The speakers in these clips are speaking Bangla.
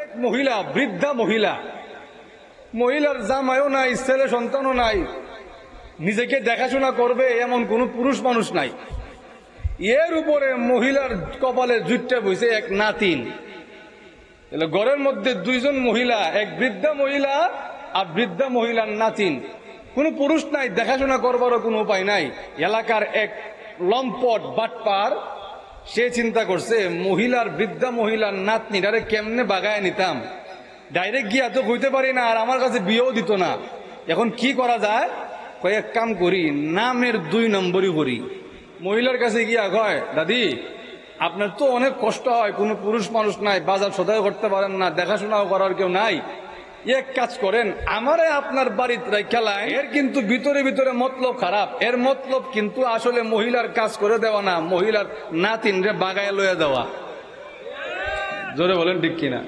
এক মহিলা, বৃদ্ধা মহিলা, মহিলার জামাইও নাই, ছেলে সন্তানও নাই, নিজেকে দেখাশোনা করবে এমন কোন পুরুষ মানুষ নাই। এর উপরে মহিলার কপালে জুটটা বইছে এক নাতিন। ঘরের মধ্যে দুইজন মহিলা, এক বৃদ্ধা মহিলা আর বৃদ্ধা মহিলার নাতিন, কোন পুরুষ নাই, দেখাশোনা করবারও কোনো উপায় নাই। এলাকার এক লম্পট বাটপার সে চিন্তা করছে মহিলার, বৃদ্ধা মহিলার নাতনিটারে কেমনে বাগায় নিতাম, ডাইরেক্ট গিয়া তো কইতে পারি না, আর আমার কাছে বিয়েও দিত না। এখন কি করা যায়? কয়েক কাম করি, নামের 2 নম্বরই করি। মহিলার কাছে গিয়া কয়, দাদি আপনার তো অনেক কষ্ট হয়, কোনো পুরুষ মানুষ নাই, বাজার সদাই করতে পারেন না, দেখাশোনাও করার কেউ নাই, এক কাজ করেন, আমারে আপনার বাড়িতে খেলায়। এর কিন্তু ভিতরে ভিতরে মতলব খারাপ। এর মতলব কিন্তু আসলে মহিলার কাজ করে দেওয়া না, মহিলার নাতিনরে বাগায় লয়ে দেওয়া। জোরে বলেন ঠিক কিনা?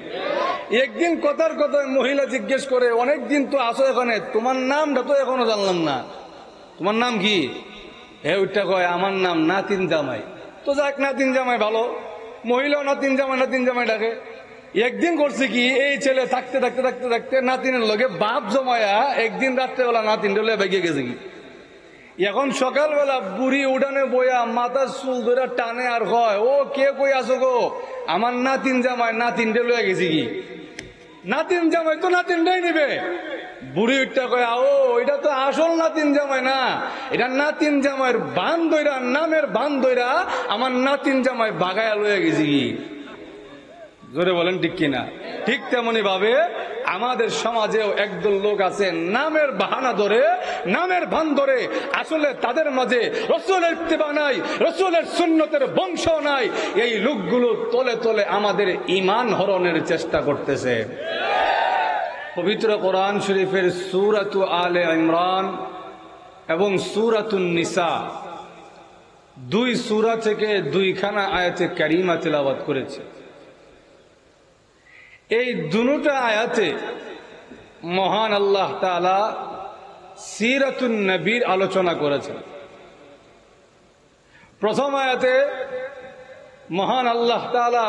একদিন কথার কথায় মহিলা জিজ্ঞেস করে, অনেকদিন তো আসো এখানে, তোমার নামটা তো এখনো জানলাম না, তোমার নাম কি? হে ওইটা কয়, আমার নাম নাতিন জামাই। তো যাক, নাতিন জামাই ভালো, মহিলাও নাতিন জামাই নাতিন জামাই ডাকে। একদিন করছে কি, এই ছেলে থাকতে থাকতে থাকতে থাকতে নাতিনের লগে বাপ জমায়া একদিন রাত্রেবেলা নাতিন ডলে বেগে গেছে কি। এখন সকালবেলা বুড়ি উঠানে বইয়া মাথার চুল ধরে টানে আর হয়, ও কে কই আছো গো? আমার নাতিন জামাই নাতিন ডলে গেছে কি। নাতিন জামাই তো নাতিনটাই নিবে। বুড়ি উঠটা কয়, ও এটা তো আসল নাতিন জামাই না, এটা নাতিন জামাইয়ের বান দইরা, নামের বান দইরা আমার নাতিন জামাই বাগায়া লয়ে গেছে কি। জোরে বলেন ঠিক কিনা? ঠিক তেমনি ভাবে আমাদের সমাজেও একদল লোক আছে, নামের বাহানা ধরে, নামের ভান ধরে, আসলে তাদের মাঝে রসুলের ইত্তেবা নাই, রসুলের সুন্নতের বংশ নাই। এই লোকগুলো তলে তলে আমাদের ঈমান হরণের চেষ্টা করতেছে। পবিত্র কোরআন শরীফের সূরাতু আলে ইমরান এবং সূরাতুন নিসা, 2 সূরা থেকে 2খানা আয়াতে কারিমা তিলাওয়াত করেছে। এই দুটো আয়াতে মহান আল্লাহ তাআলা সিরাতুন নবীর আলোচনা করেছেন। প্রথম আয়াতে মহান আল্লাহ তাআলা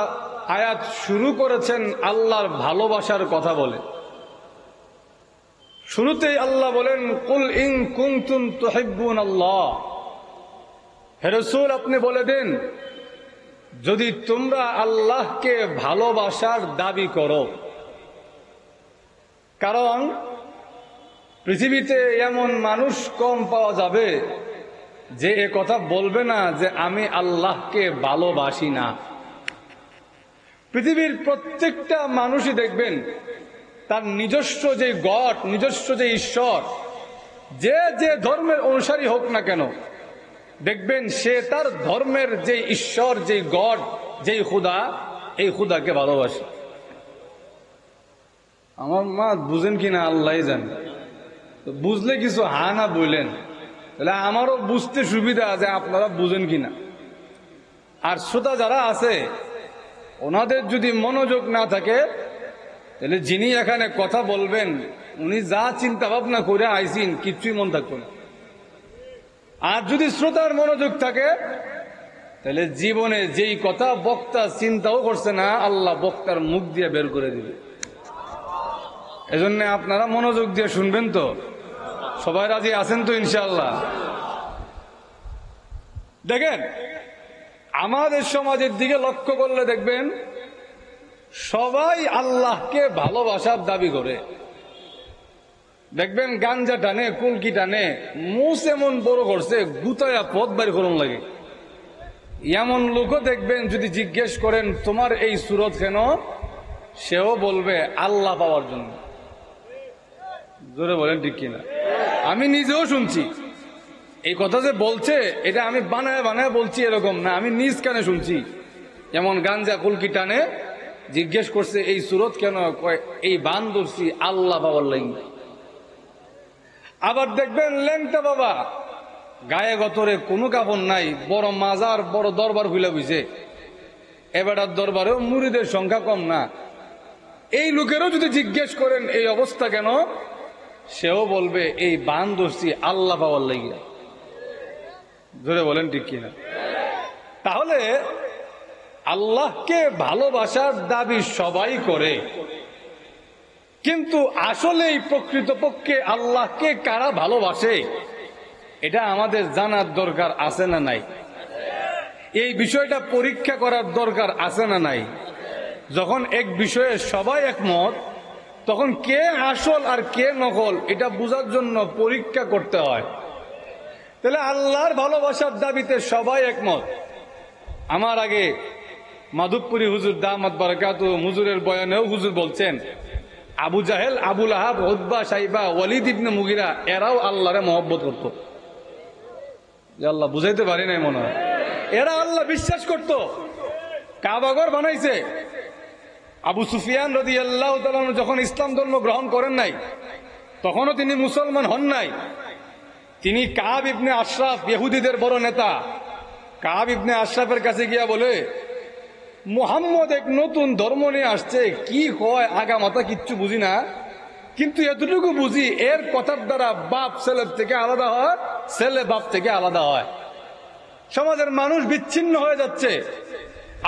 আয়াত শুরু করেছেন আল্লাহর ভালোবাসার কথা বলে। শুরুতেই আল্লাহ বলেন, কুল ইন কুনতুম তুহিব্বুনাল্লাহ, হে রাসূল আপনি বলে দেন, যদি তোমরা আল্লাহকে ভালোবাসার দাবি করো। কারণ পৃথিবীতে এমন মানুষ কম পাওয়া যাবে যে এ কথা বলবে না যে আমি আল্লাহকে ভালোবাসি না। পৃথিবীর প্রত্যেকটা মানুষই দেখবেন তার নিজস্ব যে গড, নিজস্ব যে ঈশ্বর, যে যে ধর্মের অনুসারী হোক না কেন, দেখবেন সে তার ধর্মের যে ঈশ্বর, যে গড, যে খুদা, এই খুদাকে ভালোবাসে। আমার মা বুঝেন কিনা আল্লাহ জানে, বুঝলে কিছু হা না বললেন, তাহলে আমারও বুঝতে সুবিধা আছে, আপনারা বুঝেন কিনা। আর শ্রোতা যারা আছে ওনাদের যদি মনোযোগ না থাকে, তাহলে যিনি এখানে কথা বলবেন উনি যা চিন্তা ভাবনা করে আইসিন কিচ্ছুই মন থাকতো না। আর যদি শ্রোতার মনোযোগ থাকে, তাহলে জীবনে যেই কথা বক্তা চিন্তাও করছে না, আল্লাহ বক্তার মুখ দিয়ে বের করে দিবে। এজন্য আপনারা মনোযোগ দিয়ে শুনবেন তো? সবাই রাজি আছেন তো ইনশাআল্লাহ? দেখেন, আমাদের সমাজের দিকে লক্ষ্য করলে দেখবেন সবাই আল্লাহকে ভালোবাসার দাবি করে। দেখবেন গাঞ্জা টানে, কুলকি টানে, মুস এমন বড় করছে গুতায়া পথ বের করুন লাগে। এমন লোকও দেখবেন যদি জিজ্ঞেস করেন তোমার এই সুরত কেন, সেও বলবে আল্লাহ পাওয়ার জন্য। জোরে বলেন ঠিক কিনা? আমি নিজেও শুনছি এই কথা যে বলছে, এটা আমি বানায় বানায় বলছি এরকম না, আমি নিজ কানে শুনছি। যেমন গাঞ্জা কুলকি টানে, জিজ্ঞেস করছে এই সুরত কেন, এই বান ধরছি আল্লাহ পাওয়ার লাগি। আবার দেখবেন ল্যাংটা বাবা, গায়ে গতরে কোনো কাপড় নাই, বড় মাজার, বড় দরবার খুলে বুঝে, এবারের দরবারেও মুরিদের সংখ্যা কম না। এই লোকেরও যদি জিজ্ঞেস করেন এই অবস্থা কেন, সেও বলবে এই বান ধরছি আল্লাহ পাওয়ার লাগিয়া। ধরে বলেন ঠিক কিনা? তাহলে আল্লাহকে ভালোবাসার দাবি সবাই করে, কিন্তু আসলেই প্রকৃতপক্ষে আল্লাহকে কারা ভালোবাসে এটা আমাদের জানার দরকার আছে না নাই? এই বিষয়টা পরীক্ষা করার দরকার আছে না নাই? যখন এক বিষয়ে সবাই একমত, তখন কে আসল আর কে নকল এটা বোঝার জন্য পরীক্ষা করতে হয়। তাহলে আল্লাহর ভালোবাসার দাবিতে সবাই একমত। আমার আগে মাধবপুরী হুজুর দামাত বারাকাতুহু হুজুরের বয়ানেও হুজুর বলছেন, আবু জাহেল, আবুল আহাব, উতবা, সাইবা, ওয়ালিদ ইবনে মুগিরা এরাও আল্লাহরে মহব্বত করত। আল্লাহ বুঝাইতে পারি নাই মনে হয়। এরা আল্লাহ বিশ্বাস করত, কাবাঘর বানাইছে। আবু সুফিয়ান রাদিয়াল্লাহু তাআলা যখন ইসলাম ধর্ম গ্রহণ করেন নাই, তখনও তিনি মুসলমান হন নাই। তিনি কাব ইবনে আশরাফ, ইহুদিদের বড় নেতা, কাব ইবনে আশরাফের কাছে গিয়া বলে, মুহাম্মদ এক নতুন ধর্ম নিয়ে আসছে, কি হয় আগা মাথা কিচ্ছু বুঝি না, কিন্তু এতটুকু বুঝি এর কথার দ্বারা বাপ ছেলের থেকে আলাদা হয়, ছেলে বাপ থেকে আলাদা হয়। সমাজের মানুষ বিচ্ছিন্ন হয়ে যাচ্ছে।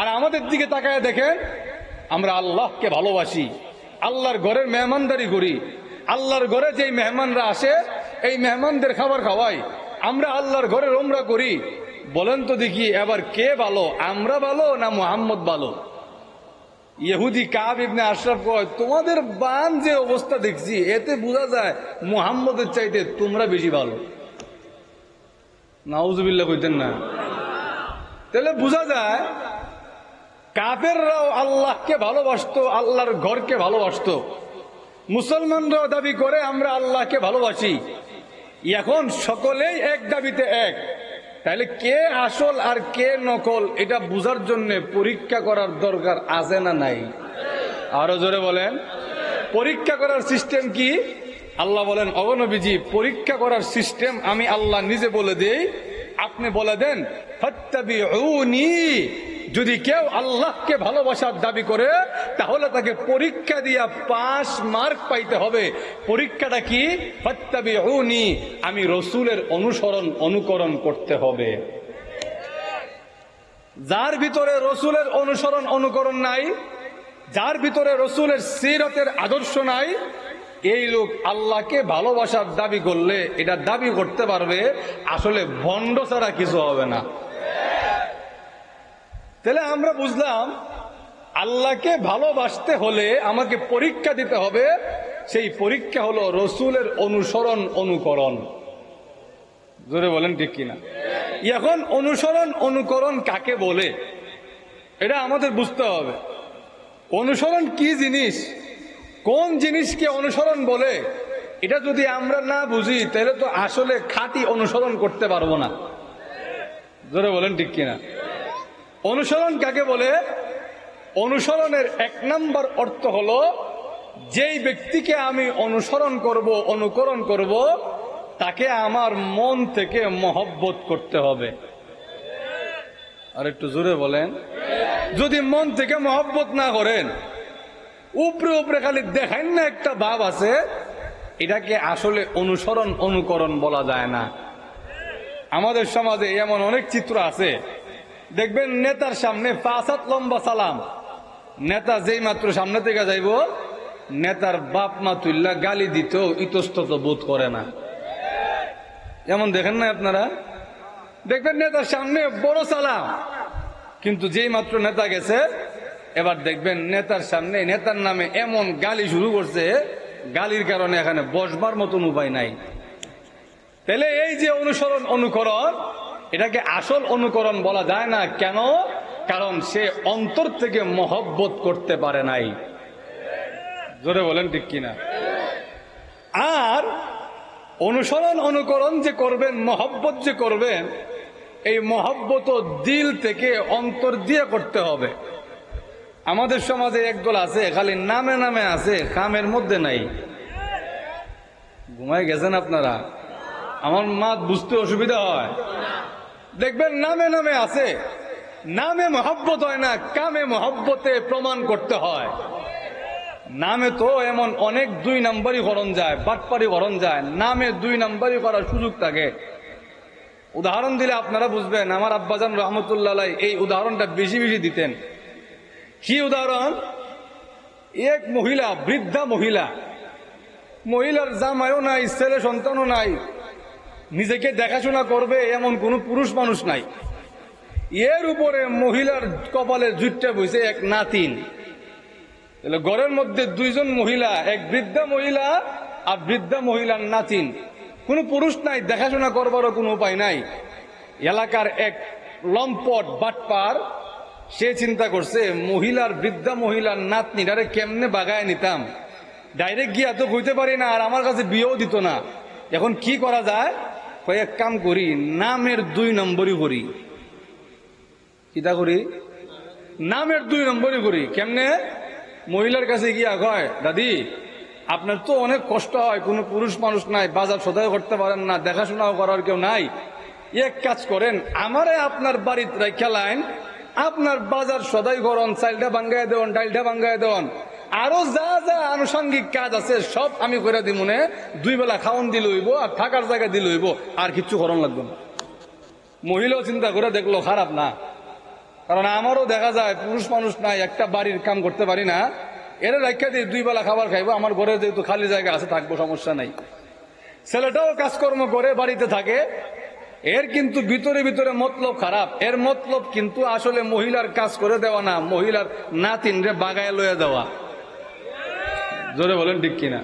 আর আমাদের দিকে তাকায় দেখেন, আমরা আল্লাহকে ভালোবাসি, আল্লাহর ঘরের মেহমানদারি করি, আল্লাহর ঘরে যেই মেহমানরা আসে এই মেহমানদের খাবার খাওয়াই, আমরা আল্লাহর ঘরে উমরা করি। বলেন তো দেখি এবার কে ভালো, আমরা ভালো না মুহাম্মদ ভালো? ইহুদি কাব ইবনে আশরাফ কয়, তোমাদের বান যে অবস্থা দেখছি এতে বোঝা যায় মুহাম্মদের চাইতে তোমরা বেশি ভালো। নাউজুবিল্লাহ কইতেন না? তাহলে বোঝা যায় কাফেররাও আল্লাহকে ভালোবাসতো, আল্লাহর ঘরকে ভালোবাসতো। মুসলমানরাও দাবি করে আমরা আল্লাহকে ভালোবাসি। এখন সকলেই এক দাবিতে এক। তাহলে কে আসল আর কে নকল এটা বুঝার জন্য পরীক্ষা করার দরকার আছে না নাই? আরো জোরে বলেন। পরীক্ষা করার সিস্টেম কি? আল্লাহ বলেন, ওগো নবীজি, পরীক্ষা করার সিস্টেম আমি আল্লাহ নিজে বলে দেই, আপনি বলে দেন ফাত্তাবিউনি। যদি কেউ আল্লাহকে ভালোবাসার দাবি করে তাহলে তাকে পরীক্ষা দিয়া 5 মার্ক পাইতে হবে। পরীক্ষাটা কি? ফাত্তাবিউনি, আমি রসুলের অনুকরণ করতে হবে। যার ভিতরে রসুলের অনুকরণ নাই, যার ভিতরে রসুলের সিরতের আদর্শ নাই, এই লোক আল্লাহকে ভালোবাসার দাবি করলে এটা দাবি করতে পারবে, আসলে ভণ্ড ছাড়া কিছু হবে না। তাহলে আমরা বুঝলাম আল্লাহকে ভালোবাসতে হলে আমাকে পরীক্ষা দিতে হবে। সেই পরীক্ষা হলো রসুলের অনুকরণ। জোরে বলেন ঠিক কিনা? এখন অনুকরণ কাকে বলে এটা আমাদের বুঝতে হবে। অনুসরণ কি জিনিস, কোন জিনিসকে অনুসরণ বলে, এটা যদি আমরা না বুঝি তাহলে তো আসলে খাঁটি অনুসরণ করতে পারবো না। জোরে বলেন ঠিক কিনা? অনুসরণ কাকে বলে? অনুসরণের 1 নম্বর অর্থ হলো, যেই ব্যক্তিকে আমি অনুকরণ করব তাকে আমার মন থেকে মহব্বত করতে হবে। আর একটু জোরে বলেন। যদি মন থেকে মহব্বত না করেন, উপরে উপরে খালি দেখেন না একটা ভাব আছে, এটাকে আসলে অনুকরণ বলা যায় না। আমাদের সমাজে এমন অনেক চিত্র আছে, দেখবেন নেতার সামনে 5 হাত লম্বা সালাম, নেতা যেই মাত্র সামনে থেকে যাইব নেতার বাপ মা তুল্লা গালি দিতেও ইতস্তত বোধ করে না। যেমন দেখেন না আপনারা, দেখবেন নেতার সামনে বড় সালাম, কিন্তু যেই মাত্র নেতা গেছে এবার দেখবেন নেতার সামনে নেতার নামে এমন গালি শুরু করছে, গালির কারণে এখানে বসবার মতন উপায় নাই। তাহলে এই যে অনুকরণ, এটাকে আসল অনুকরণ বলা যায় না। কেন? কারণ সে অন্তর থেকে মহব্বত করতে পারে নাই। জোরে বলেন ঠিক কিনা? আর অনুকরণ যে করবেন, মহব্বত যে করবেন, এই মহব্বত দিল থেকে অন্তর দিয়ে করতে হবে। আমাদের সমাজে একদল আছে খালি নামে নামে আছে, কামের মধ্যে নাই। ঘুমাই গেছেন আপনারা? আমার মা বুঝতে অসুবিধা হয়। দেখবেন নামে নামে আছে, নামে মহব্বত হয় না, কামে মহব্বতে প্রমাণ করতে হয়। নামে তো এমন অনেক 2 নাম্বারই করণ যায়, বাটপারি করণ যায়, নামে 2 নাম্বারই করার সুযোগ থাকে। উদাহরণ দিলে আপনারা বুঝবেন। আমার আব্বাজান রহমতুল্লাহ আলাইহি এই উদাহরণটা বেশি বেশি দিতেন। কি উদাহরণ? এক মহিলা, বৃদ্ধা মহিলা, মহিলার জামাইও নাই, ছেলে সন্তানও নাই, নিজেকে দেখাশোনা করবে এমন কোন পুরুষ মানুষ নাই। এর উপরে মহিলার কপালে জুটটা বইছে এক নাতিন। তাহলে ঘরের মধ্যে দুইজন মহিলা, এক বৃদ্ধা মহিলা আর বৃদ্ধা মহিলার নাতিন, কোন পুরুষ নাই, দেখাশোনা করবারও কোনো উপায় নাই। এলাকার এক লম্পট বাটপার সে চিন্তা করছে মহিলার, বৃদ্ধা মহিলার নাতনিটারে কেমনে বাগায় নিতাম, ডাইরেক্ট গিয়া তো কইতে পারি না, আর আমার কাছে বিয়েও দিত না। এখন কি করা যায়? কয়েক কাম করি, নামের 2 নম্বরই করি। কিতা করি? নামের 2 নম্বরই করি। কেমনে? মহিলার কাছে গিয়া কয়, দাদি আপনার তো অনেক কষ্ট হয়, কোনো পুরুষ মানুষ নাই, বাজার সদাই করতে পারেন না, দেখাশোনাও করার কেউ নাই, এক কাজ করেন, আমারে আপনার বাড়িতে রাইখা লাইন, আপনার বাজার সদাই করন, চালটা ভাঙ্গাই দেন, ডালটা ভাঙ্গাই দেন, আরো যা যা আনুষঙ্গিক কাজ আছে সব আমি করে দিব, 2 বেলা খাওয়ান দিল হইব, আর থাকার জায়গা দিল হইব, আর কিচ্ছু করন লাগবে না। মহিলাও চিন্তা করে দেখলো খারাপ না, কারণ আমারও দেখা যায় পুরুষ মানুষ নাই, একটা বাড়ির কাম করতে পারি না, এরা রাখা দিয়ে 2 বেলা খাবার খাইবো, আমার ঘরে যেহেতু খালি জায়গা আছে থাকবো, সমস্যা নাই। ছেলেটাও কাজকর্ম করে বাড়িতে থাকে, এর কিন্তু ভিতরে ভিতরে মতলব খারাপ। এর মতলব কিন্তু আসলে মহিলার কাজ করে দেওয়া না, মহিলার নাতিনরে বাগায় লয়ে দেওয়া। জোরে বলেন ঠিক কিনা?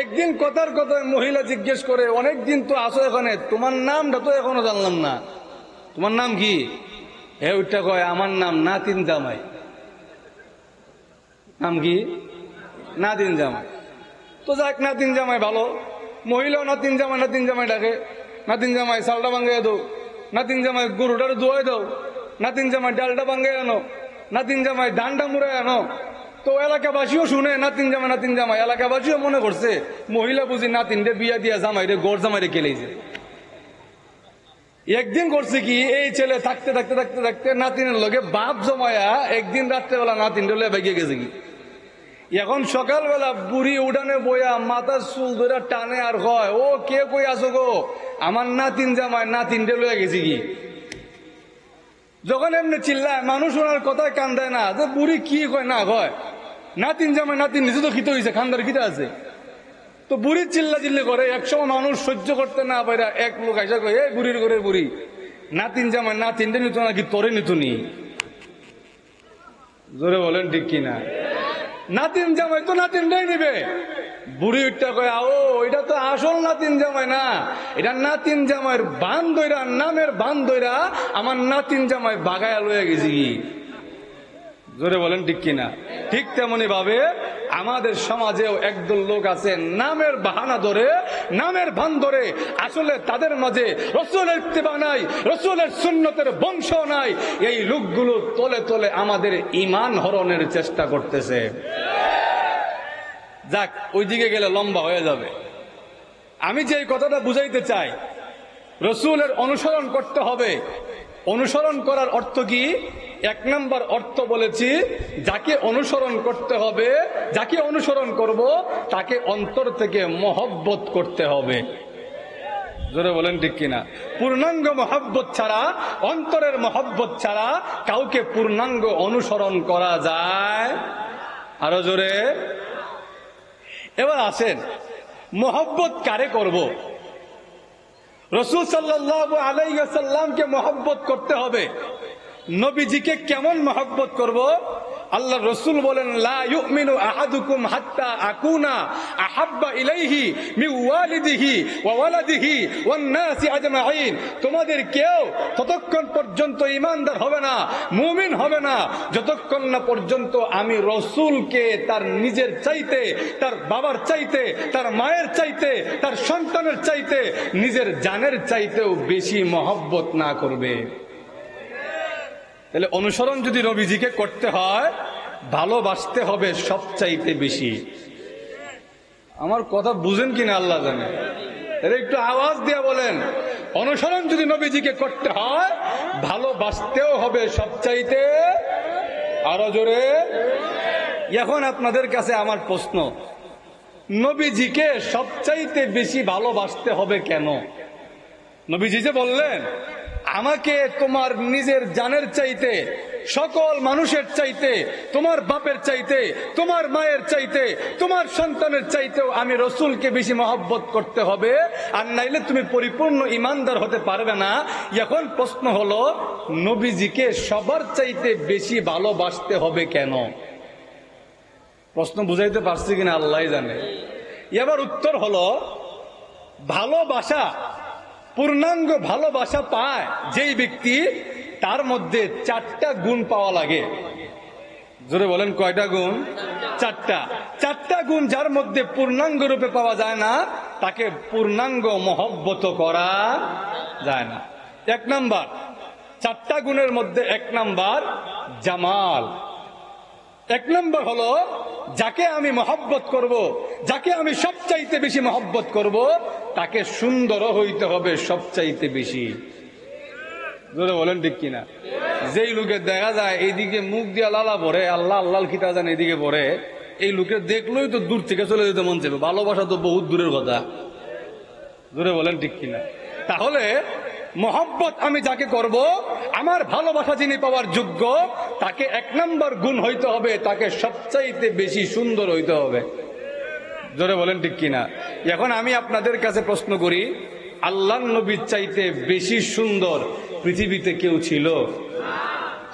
একদিন কথার কথায় মহিলা জিজ্ঞেস করে, অনেকদিন তো আসো এখানে, তোমার নামটা তো এখনো জানলাম না, তোমার নাম কি? ওইটা কয়, আমার নাম নাতিন জামাই। নাম কি? নাতিন জামাই। তো যাক, নাতিন জামাই ভালো। মহিলাও নাতিন জামাই নাতিন জামাই ডাকে। নাতিন জামাই চালটা ভাঙ্গাই দাও, নাতিন জামাই গরুটার ধোয়াই দাও, নাতিন জামাই ডালটা ভাঙ্গাই আনো, নাতিন জামাই ধানটা মুড়াই আনো। তো এলাকাবাসীও শুনে নাতিন জামাই নাতিন জামাই, এলাকাবাসীও মনে করছে মহিলা বুঝি নাতিনরে বিয়া দিয়া জামাই রে, গড় জামাই রে কেলেছে। একদিন করছে কি, এই ছেলে থাকতে থাকতে থাকতে থাকতে নাতিনের লগে বাপ জমায়া একদিন রাত্রেবেলা নাতিনরে লয়ে বেগে গেছে কি। এখন সকালবেলা বুড়ি উঠানে বইয়া মাথার চুল ধরে টানে আর হয়, ও কে কই আছো গো? আমার নাতিন জামাই নাতিনরে লয়ে গেছে কি। যখন এমনি চিল্লায়, মানুষ ওনার কথায় কান দেয় না, যে বুড়ি কি কয় না কয়, নাতিন জামাই নাতিন নিজে তো খিতে হয়েছে, খান্দার খিতে আছে। তো বুড়ি চিল্লা চিল্লি করে, একসময় মানুষ সহ্য করতে না পারে এক লোক আইসা কয়, এই বুড়ির ঘরের বুড়ি, নাতিন জামাই নাতিনটা নিত নাকি তোরে নিতুনি? জোরে বলেন ঠিক কিনা? নাতিন জামাই তো নাতিনটাই নিবে। বুড়ি উঠটা কয়, ও এটা তো আসল নাতিন জামাই না, এটা নাতিন জামাইয়ের বান দইরা, নামের বান দইরা আমার নাতিন জামাই বাগায়া লয়ে গেছি কি। জোরে বলেন ঠিক কিনা? ঠিক তেমনি ভাবে আমাদের সমাজেও একদল লোক আছে, নামের বাহানা ধরে, নামের ভান ধরে, আসলে তাদের মাঝে রসুলের ইত্তেবা নাই, রসুলের সুন্নতের বংশ নাই। এই লোকগুলো তলে তলে আমাদের ঈমান হরণের চেষ্টা করতেছে। যাক, ওইদিকে গেলে লম্বা হয়ে যাবে। আমি যে কথাটা বুঝাইতে চাই, রসুলের অনুসরণ করতে হবে। অনুসরণ করার অর্থ কি? 1 নম্বর অর্থ বলেছি, যাকে অনুসরণ করতে হবে, যাকে অনুসরণ করব, তাকে অন্তর থেকে মহব্বত করতে হবে। জোরে বলেন ঠিক কিনা? পূর্ণাঙ্গ মহব্বত ছাড়া, অন্তরের মহব্বত ছাড়া কাউকে পূর্ণাঙ্গ অনুসরণ করা যায়? আরো জোরে। এবার আসেন, মহব্বত কারে করব? রাসূল সাল্লাল্লাহু আলাইহি ওয়াসাল্লামকে মহব্বত করতে হবে। নবীজিকে কেমন মহব্বত করব? আল্লাহ রসুল বলেন, লা ইউমিনু আহাদুকুম হাত্তা আকুনা আহাব্বা ইলাইহি মিন ওয়ালিদিহি ওয়া ওয়ালাদিহি ওয়ান নাসি আজমাইন। তোমাদের কেউ ততক্ষণ পর্যন্ত ঈমানদার হবে না, মুমিন হবে না, যতক্ষণ না পর্যন্ত আমি রসুলকে তার নিজের চাইতে, তার বাবার চাইতে, তার মায়ের চাইতে, তার সন্তানের চাইতে, নিজের জানের চাইতেও বেশি মহব্বত না করবে। তাহলে অনুসরণ যদি নবীজিকে করতে হয়, ভালোবাসতে হবে সবচাইতে বেশি। আমার কথা বুঝেন কিনা আল্লাহ জানে। তাহলে একটু আওয়াজ দিয়ে বলেন, অনুসরণ যদি নবীজিকে করতে হয়, ভালোবাসতেও হবে সবচাইতে। আরো জোরে। এখন আপনাদের কাছে আমার প্রশ্ন, নবীজিকে সবচাইতে বেশি ভালোবাসতে হবে কেন? নবীজি যে বললেন, আমাকে তোমার নিজের জানের চাইতে, সকল মানুষের চাইতে, তোমার বাপের চাইতে, তোমার মায়ের চাইতে, তোমার সন্তানের চাইতেও আমি রসুলকে বেশি মহব্বত করতে হবে, আর নাইলে তুমি পরিপূর্ণ ইমানদার হতে পারবে না। এখন প্রশ্ন হলো, নবীজিকে সবার চাইতে বেশি ভালোবাসতে হবে কেন? প্রশ্ন বুঝাইতে পারছি কিনা আল্লাহ জানে। এবার উত্তর হলো, ভালোবাসা, পূর্ণাঙ্গ ভালোবাসা পায় যেই ব্যক্তি, তার মধ্যে 4টা গুণ পাওয়া লাগে। জোরে বলেন, কয়টা গুণ? 4টা। 4টা গুণ যার মধ্যে পূর্ণাঙ্গ রূপে পাওয়া যায় না, তাকে পূর্ণাঙ্গ মহব্বত করা যায় না। 1 নাম্বার, 4টা গুণের মধ্যে 1 নাম্বার জামাল। 1 নাম্বার হলো, যাকে আমি মহব্বত করব, যাকে আমি সবচাইতে বেশি মহব্বত করব, তাকে সুন্দরও হইতে হবে সবচাইতে বেশি। জোরে বলেন ঠিক কিনা? যেই লোকের দেখা যায় এইদিকে মুখ দিয়ে লালা পড়ে, আল্লাহ আল্লাহ খিতা জানে এদিকে পড়ে, এই লোকের দেখলেই তো দূর থেকে চলে যেতে মন চাইবে। ভালোবাসা তো বহুত দূরের কথা। জোরে বলেন ঠিক কিনা? তাহলে মহব্বত আমি যাকে করব, আমার ভালোবাসা যিনি পাওয়ার যোগ্য, তাকে 1 নাম্বার গুণ হইতে হবে, তাকে সবচাইতে বেশি সুন্দর হইতে হবে। জোরে বলেন ঠিক কিনা? এখন আমি আপনাদের কাছে প্রশ্ন করি, আল্লাহর নবীর চাইতে বেশি সুন্দর পৃথিবীতে কেউ ছিল?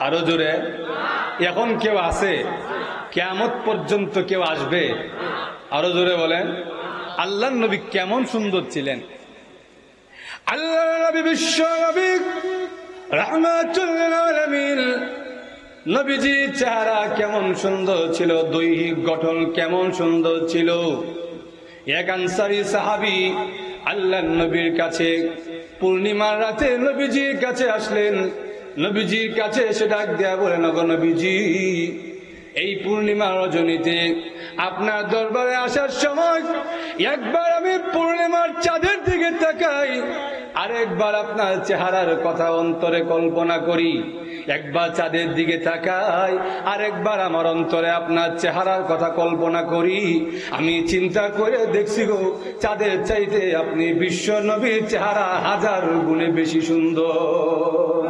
আরো জোরে। এখন কেউ আছে? কিয়ামত পর্যন্ত কেউ আসবে? আরো জোরে বলেন। আল্লাহর নবী কেমন সুন্দর ছিলেন? আল্লাহর নবী বিশ্ব নবী, রাহমাতুল লিল আলামিন। নবীজির চেহারা কেমন সুন্দর ছিল, দৈহিক গঠন কেমন সুন্দর ছিল। এক আনসারী সাহাবী আল্লাহর নবীর কাছে পূর্ণিমার রাতে নবীজির কাছে আসলেন। নবীজির কাছে এসে ডাক দেয়া বলেন, ওগো নবীজি, এই পূর্ণিমার রজনীতে আপনার দরবারে আসার সময় একবার আমি পূর্ণিমার চাঁদের দিকে তাকাই, আরেকবার আপনার চেহারার কথা অন্তরে কল্পনা করি। একবার চাঁদের দিকে তাকাই, আরেকবার আমার অন্তরে আপনার চেহারার কথা কল্পনা করি। আমি চিন্তা করে দেখছি গো, চাঁদের চাইতে আপনি বিশ্ব নবীর চেহারা 1000 গুণে বেশি সুন্দর।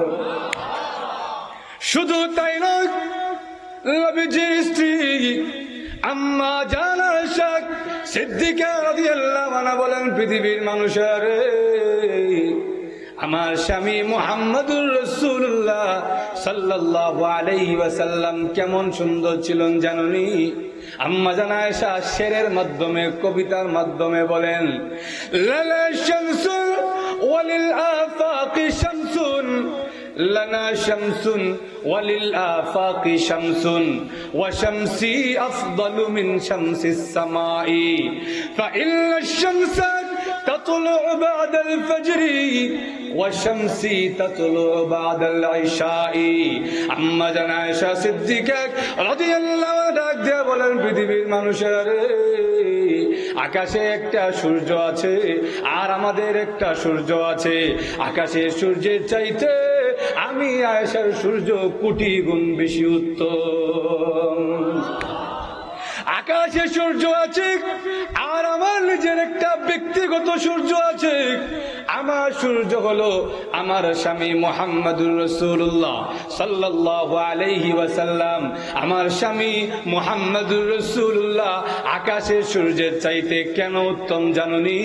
শুধু তাই নয়, নবীজির স্ত্রী আম্মা জান আয়েশা সিদ্দিকা রাদিয়াল্লাহু আনহা বলেন, পৃথিবীর মানুষের, আমার স্বামী মুহাম্মদুর রাসূলুল্লাহ সাল্লাল্লাহু আলাইহি ওয়াসাল্লাম কেমন সুন্দর ছিলেন জানেননি? আম্মা জান আয়েশা শেরের মাধ্যমে, কবিতার মাধ্যমে বলেন, লালা শামসুন ওয়ালিল আফাকি শামসুন, লানা শামসুন ওয়ালিল আফাকি শামসুন, ওয়া শামসি আফদালু মিন শামসিস সামাই, ফাইন্না শামসা তাতলু বা'দাল ফজরি ওয়া শামসি তাতলু বা'দাল ইশাই। আম্মা জান আয়েশা সিদ্দিকা রাদিয়াল্লাহু আনহা বলেন, পৃথিবীর মানুষেরা, আকাশে একটা সূর্য আছে আর আমাদের একটা সূর্য আছে। আকাশের সূর্যের চাইতে আমি আয়েশার সূর্য কোটি গুণ বেশি উত্তম। আকাশে সূর্য আছে আর আমার নিজের একটা ব্যক্তিগত সূর্য আছে। আমার সূর্য হলো আমার স্বামী মুহাম্মদুর রাসূলুল্লাহ সাল্লাল্লাহু আলাইহি ওয়াসাল্লাম। আমার স্বামী মুহাম্মদুর রাসূলুল্লাহ আকাশের সূর্যের চাইতে কেন উত্তম জানেননি?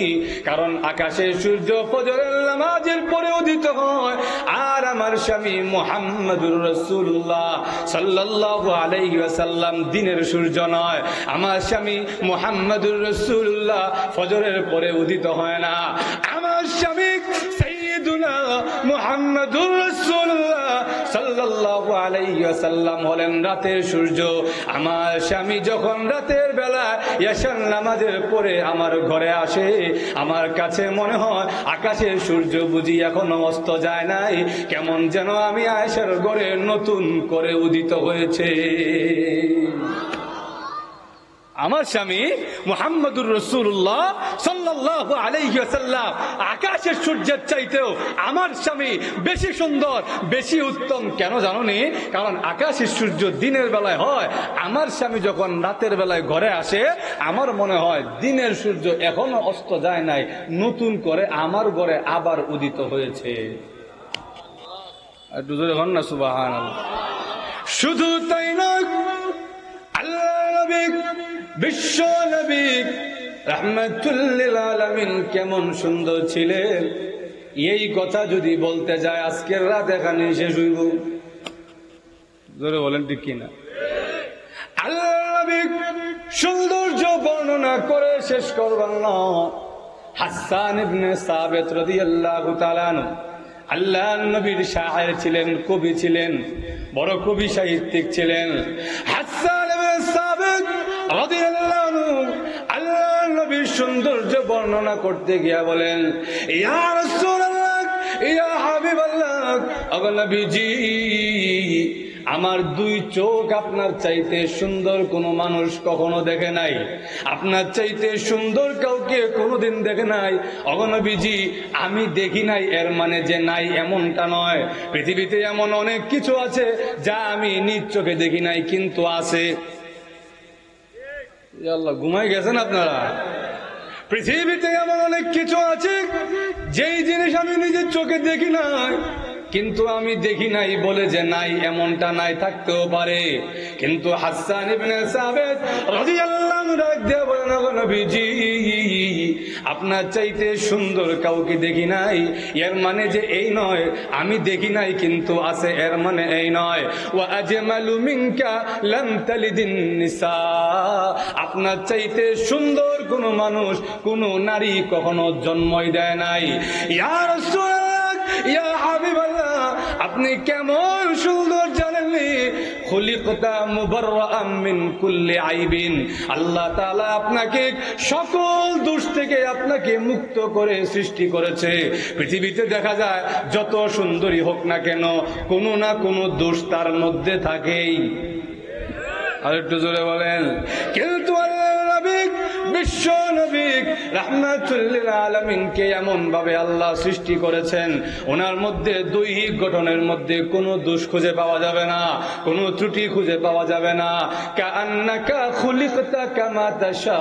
কারণ আকাশের সূর্য ফজরের নামাজের পরে উদিত হয়, আর আমার স্বামী মুহাম্মদুর রাসূলুল্লাহ সাল্লাল্লাহু আলাইহি ওয়াসাল্লাম দিনের সূর্য নয়। আমার স্বামী মুহাম্মদুর রাসূলুল্লাহ ফজরের পরে উদিত হয় না। আমার স্বামী সাইয়্যিদুনা মুহাম্মদুর রাসূলুল্লাহ সাল্লাল্লাহু আলাইহি ওয়াসাল্লাম হলেন রাতের সূর্য। আমার স্বামী যখন রাতের বেলা ইয়াশার নামাজের পরে আমার ঘরে আসে, আমার কাছে মনে হয় আকাশের সূর্য বুঝি এখনো অস্ত যায় নাই, কেমন যেন আমি আয়েশার ঘরে নতুন করে উদিত হয়েছে। আমার স্বামী মুহাম্মদুর রাসূলুল্লাহ সাল্লাল্লাহু আলাইহি ওয়াসাল্লাম আকাশের সূর্যের চাইতেও আমার স্বামী বেশি সুন্দর, বেশি উত্তম। কেন জানোনি? কারণ আকাশের সূর্য দিনের বেলায় হয়, আমার স্বামী যখন রাতের বেলায় ঘরে আসে আমার মনে হয় দিনের সূর্য এখনো অস্ত যায় নাই, নতুন করে আমার ঘরে আবার উদিত হয়েছে। একটু জোরে বলেন না সুবহানাল্লাহ। শুধু তাই নয়, আল্লাহ নবী, বিশ্ব নবী রাহমাতুল লিল আলামিন কেমন সুন্দর ছিলেন, এই কথা যদি বলতে যায় আজকের রাত এখানে শেষ হইব। জোরে বলেন ঠিক কিনা? আল্লাহ নবী সৌন্দর্য বর্ণনা করে শেষ করবেন না। হাসান ইবনে সাবিত রাদিয়াল্লাহু তাআলা আনহু আল্লাহ নবীর শায়ের ছিলেন, কবি ছিলেন, বড় কবি সাহিত্যিক ছিলেন। হাসান ইবনে সাবিত রাদিয়াল্লাহু আনহু আল্লাহ নবীর সৌন্দর্য বর্ণনা করতে গিয়া বলেন, ইয়া রাসূলুল্লাহ, ইয়া হাবিবাল্লাহ, ওগো নবীজি, আমার দুই চোখ আপনার চাইতে সুন্দর কোনো মানুষ কখনো দেখে নাই, আপনার চাইতে সুন্দর কাউকে কোনোদিন দেখে নাই। ওগো নবীজি, আমি দেখি নাই এর মানে যে নাই এমনটা নয়। পৃথিবীতে এমন অনেক কিছু আছে যা আমি নিজ চোখে দেখি নাই, কিন্তু আছে। আল্লাহ, ঘুমাই গেছেন আপনারা? পৃথিবীতে এমন অনেক কিছু আছে যেই জিনিস আমি নিজের চোখে দেখি নাই, কিন্তু আমি দেখি নাই বলে যে নাই এমনটা নাই, থাকতেও পারে। কিন্তু হাসান ইবনে সাবিত রাদিয়াল্লাহু আনহু ডাক দিয়ে বলেন, ওগো নবীজি, আপনার চাইতে সুন্দর কাউকে দেখি নাই, এর মানে যে এই নয় আমি দেখি নাই কিন্তু আছে, এর মানে এই নয়। ওয়া আজমালু মিনকা লাম তালিদিন নিসা, আপনার চাইতে সুন্দর কোন মানুষ, কোন নারী কখনো জন্মই দেয় নাই। ইয়া রাসূলুল্লাহ, ইয়া হাবিবাল্লাহ, আপনি কেমন সুন্দর জানেননি? খুলিকতা মুবাররাআম মিন কুল্লি আইবিন, আল্লাহ তাআলা আপনাকে সকল দোষ থেকে আপনাকে মুক্ত করে সৃষ্টি করেছে। পৃথিবীতে দেখা যায় যত সুন্দরী হোক না কেন, কোনো না কোনো দোষ তার মধ্যে থাকেই। আর একটু জোরে বলেন। কিন্তু বিশ্ব নবী রাহমাতুল লিল আলামিনকে এমন ভাবে আল্লাহ সৃষ্টি করেছেন, ওনার মধ্যে দৈহিক গঠনের মধ্যে কোনো দোষ খুঁজে পাওয়া যাবে না, কোনো ত্রুটি খুঁজে পাওয়া যাবে না। কাআন্নাকা খুলিকতা কামা তাশা,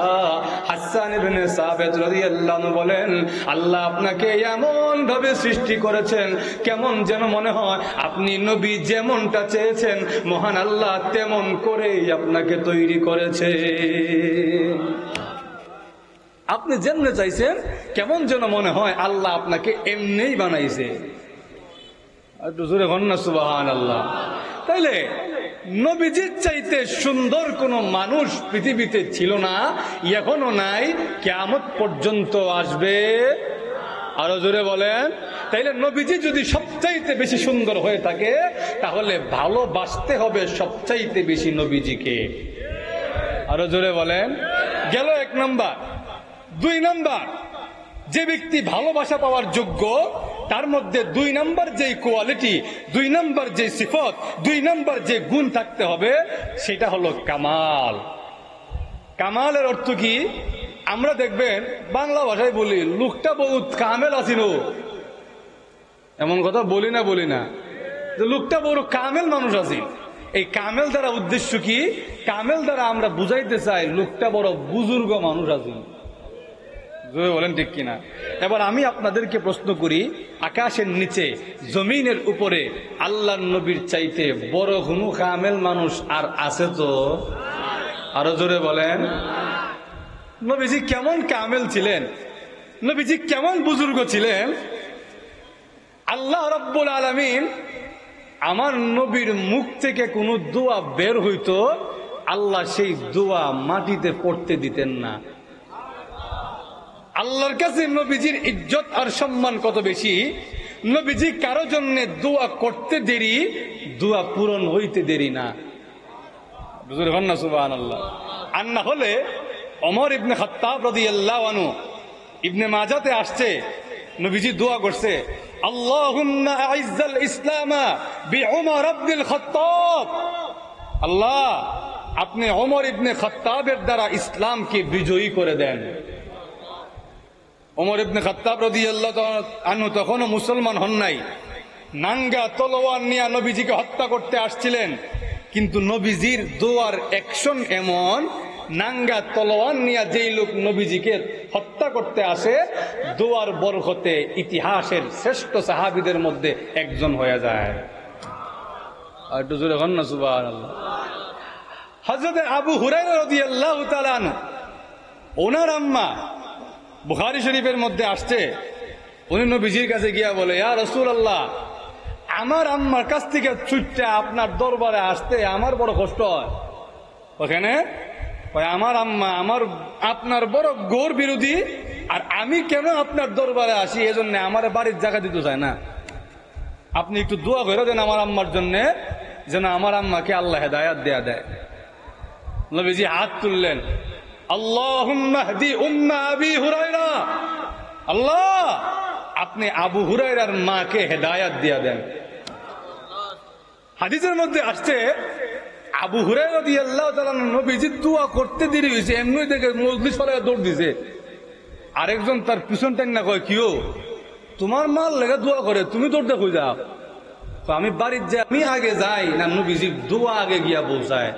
হাসান ইবনে সাবিত রাদিয়াল্লাহু আনহু বলেন, আল্লাহ আপনাকে এমন ভাবে সৃষ্টি করেছেন কেমন যেন মনে হয় আপনি নবী যেমনটা চেয়েছেন মহান আল্লাহ তেমন করেই আপনাকে তৈরি করেছে। আপনি যেমনে চাইছেন কেমন যেন মনে হয় আল্লাহ আপনাকে এমনিই বানাইছে। একটু জোরে বলেন না সুবহানাল্লাহ। তাইলে নবীজির চাইতে সুন্দর কোন মানুষ পৃথিবীতে ছিল না, এখনো নাই, কিয়ামত পর্যন্ত আসবে। আরো জোরে বলেন। তাইলে নবীজি যদি সবচাইতে বেশি সুন্দর হয়ে থাকে তাহলে ভালোবাসতে হবে সবচাইতে বেশি নবীজিকে। আরো জোরে বলেন। গেল এক নাম্বার। দুই নাম্বার, যে ব্যক্তি ভালোবাসা পাওয়ার যোগ্য তার মধ্যে দুই নাম্বার যে কোয়ালিটি, দুই নাম্বার যে সিফত, দুই নাম্বার যে গুণ থাকতে হবে সেটা হলো কামাল। কামালের অর্থ কি? আমরা দেখবেন বাংলা ভাষায় বলি লোকটা বহুত কামেল আছিল, এমন কথা বলি না যে লোকটা বড় কামেল মানুষ আছে। এই কামেল দ্বারা উদ্দেশ্য কি? কামেল দ্বারা আমরা বুঝাইতে চাই লোকটা বড় বুজুর্গ মানুষ আছে। বলেন ঠিক কিনা? এবার আমি আপনাদেরকে প্রশ্ন করি, আকাশের নিচে জমিনের উপরে আল্লাহর নবীর চাইতে বড় কোনো কামেল মানুষ আর আছে তো? আরো জোরে বলেন। নবীজি কেমন কামেল ছিলেন, নবীজি কেমন বুজুর্গ ছিলেন। আল্লাহ রাব্বুল আলামিন আমার নবীর মুখ থেকে কোনো দোয়া বের হইতো, আল্লাহ সেই দোয়া মাটিতে পড়তে দিতেন না। আল্লাহর কাছে নবীজির ইজ্জত আর সম্মান কত বেশি, নবীজি কারো জন্য দোয়া করতে দেরি, দোয়া পূরণ হইতে দেরি না। বুঝতে পারেন না? সুবহানাল্লাহ। আর না হলে ওমর ইবনে খাত্তাব রাদিয়াল্লাহু আনহু, ইবনে মাজাতে আসছে, নবীজি দোয়া করছে, আল্লাহুম্মা আইজ্জাল ইসলামা বিউমর ইবনুল খাত্তাব, আল্লাহ আপনি ওমর ইবনে খাত্তাবের দ্বারা ইসলামকে বিজয়ী করে দেন। ওমর ইবনে খাত্তাব রাদিয়াল্লাহু আনহু তখনও মুসলমান হন নাই, নাঙ্গা তলোয়ার নিয়ে নবীজিকে হত্যা করতে আসছিলেন। কিন্তু নবীজির দোয়ার অ্যাকশন এমন, নাঙ্গা তলোয়ার নিয়ে যেই লোক নবীজিকে হত্যা করতে আসে, দোয়ার বরকতে ইতিহাসের শ্রেষ্ঠ সাহাবীদের মধ্যে একজন হয়ে যায়। আর একটু জোরে হন না সুবহানাল্লাহ। হযরত আবু হুরায়রা রাদিয়াল্লাহু তাআলা আনহু, ওনার আম্মা বুখারী শরীফের মধ্যে আসছে, উনি নবীজির কাছে গিয়া বলে, ইয়া রাসূলুল্লাহ, আমার আম্মার কাছ থেকে ছুটটা আপনার দরবারে আসতে আমার বড় কষ্ট হয়। ওখানে আমার আম্মা আপনার বড় গোর বিরোধী, আর আমি কেন আপনার দরবারে আসি, এজন্য আমার বাড়ির জায়গা দিতে চায় না। আপনি একটু দোয়া করে দেন আমার আম্মার জন্য, যেন আমার আম্মাকে আল্লাহ হেদায়াত দেয়া দেয়। নবীজি হাত তুললেন, আল্লাহুম্মা হদি উম্মা আবি হুরায়রা, আল্লাহ আপনি আবু হুরায়রার মাকে হেদায়াত দিয়া দেন। হাদিসের মধ্যে আসছে, আবু হুরায়রা রাদিয়াল্লাহু তাআলা নবীজি দোয়া করতে দেরি হয়েছে, এমনি দেখে মজলিস ফলায় দৌড় দিছে। আরেকজন তার পিছন টান না কয়, কিও তোমার মাল লেগে দোয়া করে, তুমি দৌড় দেখো যাও। তো আমি বাড়ির যাই, আমি আগে যাই না নবীজি দোয়া আগে গিয়া পৌঁছায়।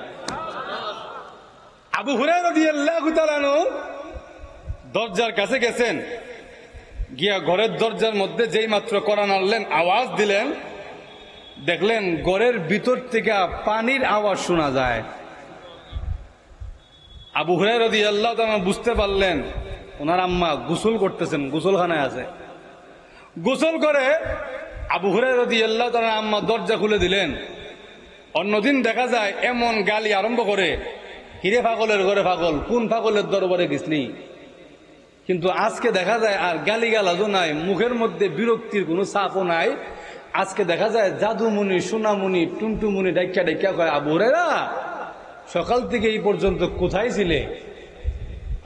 আবু হুরায়রা রাদিয়াল্লাহু তাআলা দরজার কাছে গেছেন, গিয়া ঘরের দরজার মধ্যে যেই মাত্র কড়া নাড়লেন, আওয়াজ দিলেন, দেখলেন ঘরের ভিতর থেকে পানির আওয়াজ শোনা যায়। আবু হুরায়রা রাদিয়াল্লাহু তাআলা বুঝতে পারলেন ওনার আম্মা গোসল করতেছেন, গোসলখানায় আছে। গোসল করে আবু হুরায়রা রাদিয়াল্লাহু তাআলা আম্মা দরজা খুলে দিলেন। অন্যদিন দেখা যায় এমন গালি আরম্ভ করে, হিরে পাগলের ঘরে পাগল, কোন পাগলের দরবারে গেছলি। কিন্তু আজকে দেখা যায় আর গালি গালাজও নাই, মুখের মধ্যে বিরক্তির কোনো ছাপও নাই। আজকে দেখা যায় জাদুমণি, সোনামণি, টুনটুমণি ডাইকা ডাইকা কয়, আবু হুরায়রা সকাল থেকে এই পর্যন্ত কোথায় ছিলে?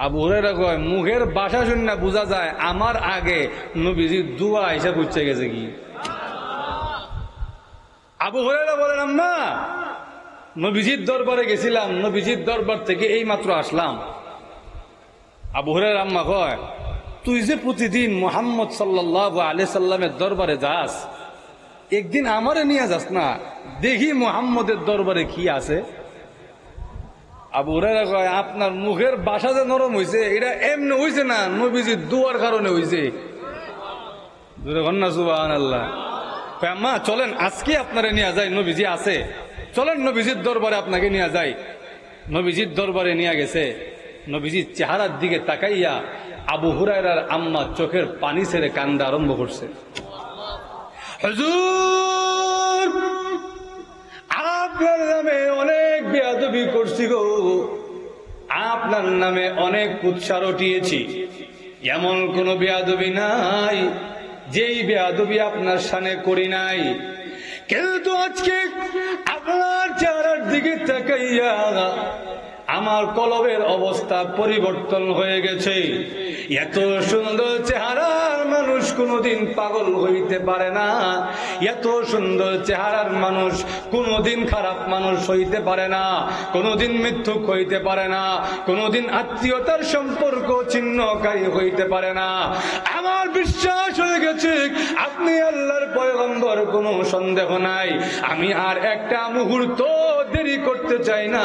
আবু হুরায়রা কয়, মুখের ভাষা শুনে বোঝা যায় আমার আগে নবীজির দোয়া হিসাব উঠছে গেছে কি। আবু হুরায়রা বলেন, আম্মা নবীজির দরবারে গেছিলাম, নবীজির দরবার থেকে এই মাত্র আসলাম। আবু হুরায়রা আম্মা কয়, তুই যে প্রতিদিন মুহাম্মদ সাল্লাল্লাহু আলাইহি সাল্লামের দরবারে যাস, একদিন আমারে নিয়ে যাস না, দেখি মুহাম্মদের দরবারে কি আছে। আবু হুরায়রা কয়, আপনার মুখের ভাষা যে নরম হয়েছে, এটা এমনি হয়েছে না, নবীজির দোয়ার কারণে হয়েছে। সুবহানাল্লাহ। আম্মা চলেন আজকে আপনারে নিয়ে যাই, নবীজি আছে, চলেন নবীজির দরবারে আপনাকে নিয়ে যাই। নবীজির দরবারে নিয়ে গেছে। নবীজির চেহারার দিকে তাকাইয়া আবু হুরায়রার আম্মা চোখের পানি ছেড়ে কান্দা আরম্ভ করছে। হুজুর, আপনার নামে অনেক বেয়াদবি করছি গো, আপনার নামে অনেক কুৎসা রটিয়েছি, এমন কোন বেয়াদবি নাই যেই বেয়াদবি আপনার সামনে করি নাই। কিন্তু আজকে আপনার চেহারার দিকে তাকাইয়া আমার কলবের অবস্থা পরিবর্তন হয়ে গেছে। এত সুন্দর চেহারার মানুষ কোনোদিন পাগল হইতে পারে না, এত সুন্দর চেহারার মানুষ কোনোদিন খারাপ মানুষ হইতে পারে না, কোনোদিন মিথ্যুক হইতে পারে না, কোনোদিন আত্মীয়তার সম্পর্ক ছিন্নকারী হইতে পারে না। আমার বিশ্বাস হয়ে গেছে আপনি আল্লাহর পয়গম্বর, কোনো সন্দেহ নাই। আমি আর একটা মুহূর্ত দেরি করতে চাই না,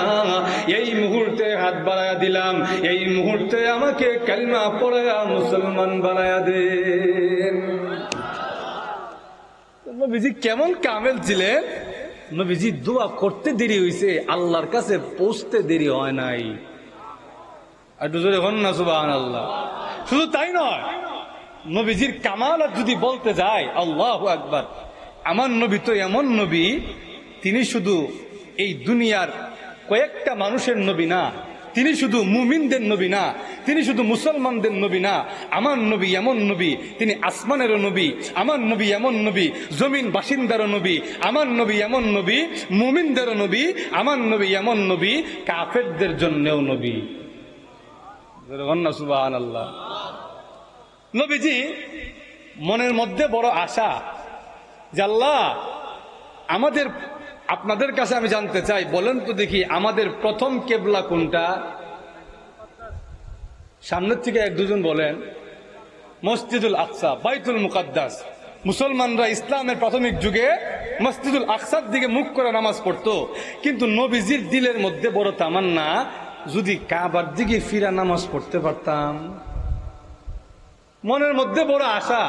এই মুহূর্তে হাত বাড়ায়া দিলাম, এই মুহূর্তে আমাকে কালিমা পড়ায়া মুসলমান বানায়া দেন। নবীজি কেমন কামেল ছিলেন, নবীজি দোয়া করতে দেরি হয়েছে, আল্লাহর কাছে পৌঁছতে দেরি হয় নাই। একটু জোরে হন না সুবহানাল্লাহ। শুধু তাই নয়, নবীজির কামালত যদি বলতে যায়, আল্লাহু আকবার, আমার নবী তো এমন নবী, তিনি শুধু এই দুনিয়ার কয়েকটা মানুষের নবী না, তিনি শুধু মুমিনদের নবী না, তিনি শুধু মুসলমানদের নবী না। আমার নবী এমন নবী, তিনি আসমানেরও নবী। আমার নবী এমন নবী, জমিন বাসিন্দারও নবী। আমার নবী এমন নবী, মুমিনদেরও নবী। আমার নবী এমন নবী, কাফেরদের জন্যও নবী। সুবহানাল্লাহ। নবীজি মনের মধ্যে বড় আশা যে আল্লাহ, আমাদের আপনাদের কাছে আমি জানতে চাই, বলেন তো দেখি আমাদের প্রথম কেবলা কোনটা? সামনের থেকে এক দুজন বলেন। মসজিদুল আকসা, বাইতুল মুকাদ্দাস। মুসলমানরা ইসলামের প্রাথমিক যুগে মসজিদুল আকসার দিকে মুখ করে নামাজ পড়তো, কিন্তু নবীজির দিলের মধ্যে বড় তামান্না, যদি কাবার দিকে ফিরা নামাজ পড়তে পারতাম। মনের মধ্যে বড় আশা,